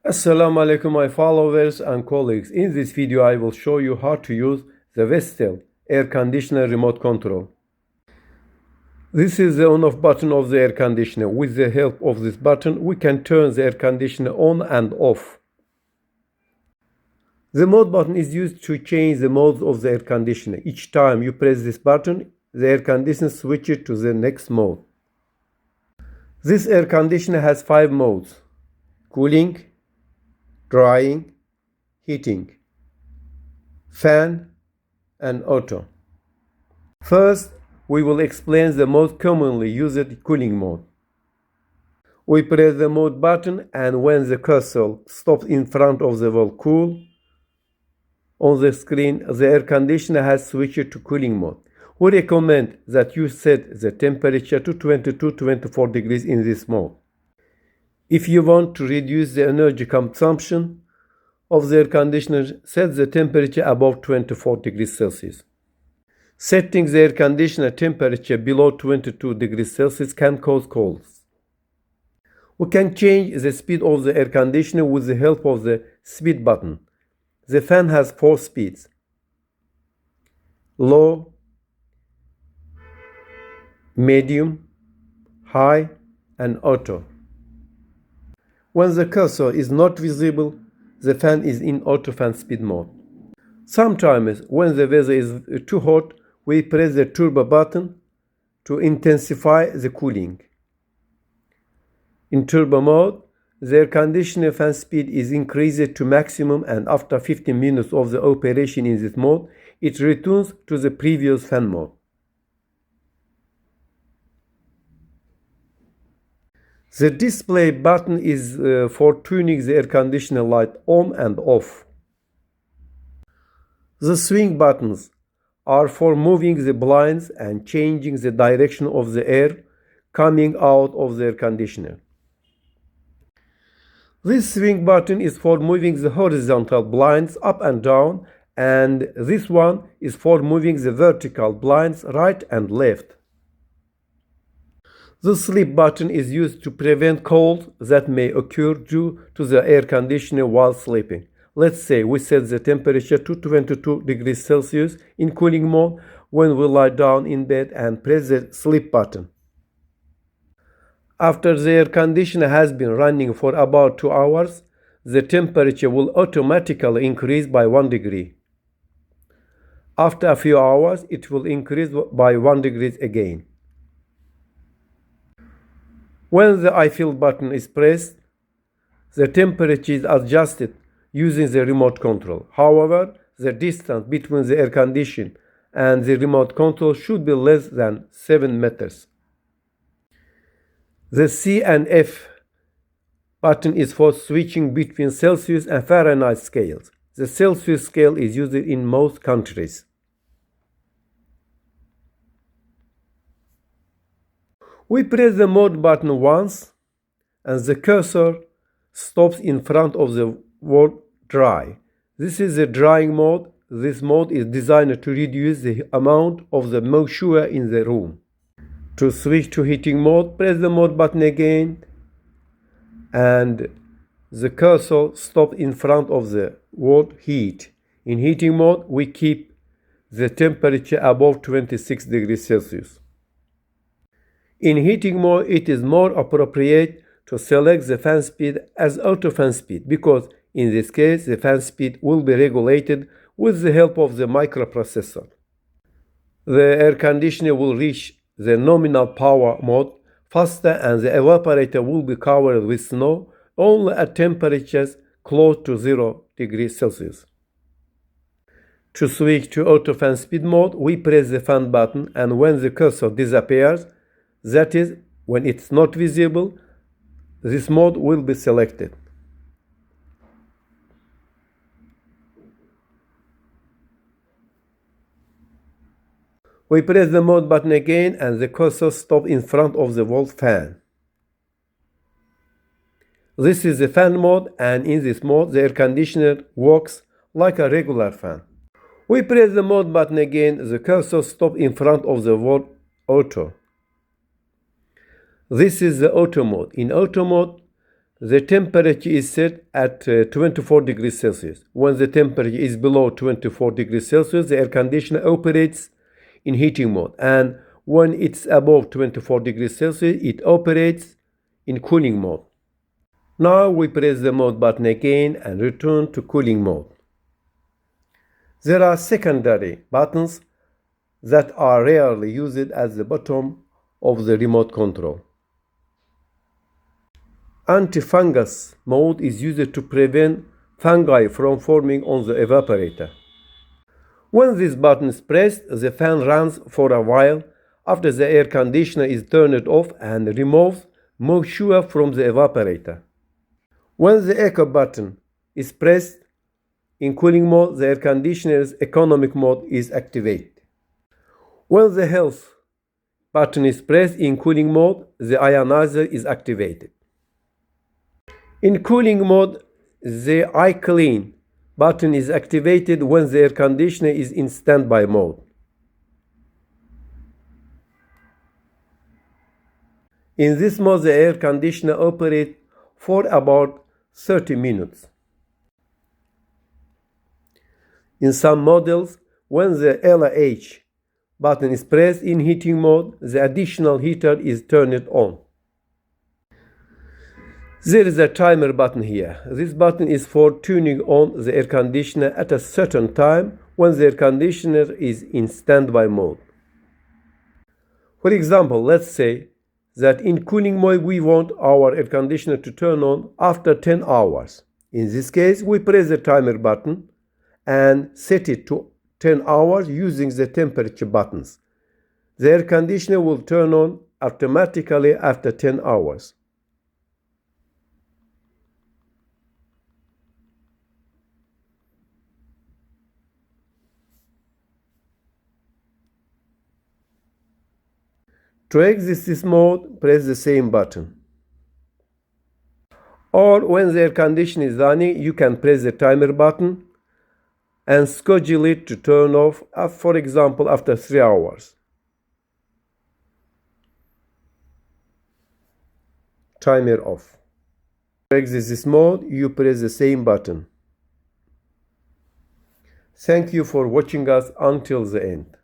Assalamu alaikum my followers and colleagues. In this video I will show you how to use the Vestel air conditioner remote control. This is the on-off button of the air conditioner. With the help of this button we can turn the air conditioner on and off. The mode button is used to change the modes of the air conditioner. Each time you press this button, the air conditioner switches to the next mode. This air conditioner has 5 modes: cooling, drying, heating, fan, and auto. First, we will explain the most commonly used cooling mode. We press the mode button, and when the cursor stops in front of the word cool on the screen, the air conditioner has switched to cooling mode. We recommend that you set the temperature to 22-24 degrees in this mode. If you want to reduce the energy consumption of the air conditioner, set the temperature above 24 degrees Celsius. Setting the air conditioner temperature below 22 degrees Celsius can cause colds. We can change the speed of the air conditioner with the help of the speed button. The fan has 4 speeds: low, medium, high, and auto. When the cursor is not visible, the fan is in auto fan speed mode. Sometimes, when the weather is too hot, we press the turbo button to intensify the cooling. In turbo mode, the air conditioner fan speed is increased to maximum, and after 15 minutes of the operation in this mode, it returns to the previous fan mode. The display button is for tuning the air conditioner light on and off. The swing buttons are for moving the blinds and changing the direction of the air coming out of the air conditioner. This swing button is for moving the horizontal blinds up and down, and this one is for moving the vertical blinds right and left. The sleep button is used to prevent colds that may occur due to the air conditioner while sleeping. Let's say we set the temperature to 22 degrees Celsius in cooling mode when we lie down in bed and press the sleep button. After the air conditioner has been running for about 2 hours, the temperature will automatically increase by 1 degree. After a few hours, it will increase by 1 degree again. When the I feel button is pressed, the temperature is adjusted using the remote control. However, the distance between the air conditioner and the remote control should be less than 7 meters. The C and F button is for switching between Celsius and Fahrenheit scales. The Celsius scale is used in most countries. We press the mode button once and the cursor stops in front of the word dry. This is the drying mode. This mode is designed to reduce the amount of the moisture in the room. To switch to heating mode, press the mode button again and the cursor stops in front of the word heat. In heating mode, we keep the temperature above 26 degrees Celsius. In heating mode, it is more appropriate to select the fan speed as auto fan speed because in this case the fan speed will be regulated with the help of the microprocessor. The air conditioner will reach the nominal power mode faster and the evaporator will be covered with snow only at temperatures close to 0 degrees Celsius. To switch to auto fan speed mode, we press the fan button, and when the cursor disappears, that is, when it's not visible, this mode will be selected. We press the mode button again and the cursor stops in front of the wall fan. This is the fan mode, and in this mode the air conditioner works like a regular fan. We press the mode button again, the cursor stops in front of the word auto. This is the auto mode. In auto mode, The temperature is set at 24 degrees Celsius. When the temperature is below 24 degrees Celsius, the air conditioner operates in heating mode. And when it's above 24 degrees Celsius, it operates in cooling mode. Now we press the mode button again and return to cooling mode. There are secondary buttons that are rarely used at the bottom of the remote control. Anti-fungus mode is used to prevent fungi from forming on the evaporator. When this button is pressed, the fan runs for a while after the air conditioner is turned off and removes moisture from the evaporator. When the echo button is pressed in cooling mode, the air conditioner's economic mode is activated. When the health button is pressed in cooling mode, the ionizer is activated. In cooling mode, the iClean button is activated when the air conditioner is in standby mode. In this mode, the air conditioner operates for about 30 minutes. In some models, when the LH button is pressed in heating mode, the additional heater is turned on. There is a timer button here. This button is for turning on the air conditioner at a certain time when the air conditioner is in standby mode. For example, let's say that in cooling mode we want our air conditioner to turn on after 10 hours. In this case, we press the timer button and set it to 10 hours using the temperature buttons. The air conditioner will turn on automatically after 10 hours. To exit this mode, press the same button. Or when the air conditioner is running, you can press the timer button and schedule it to turn off, for example, after 3 hours. Timer off. To exit this mode, you press the same button. Thank you for watching us until the end.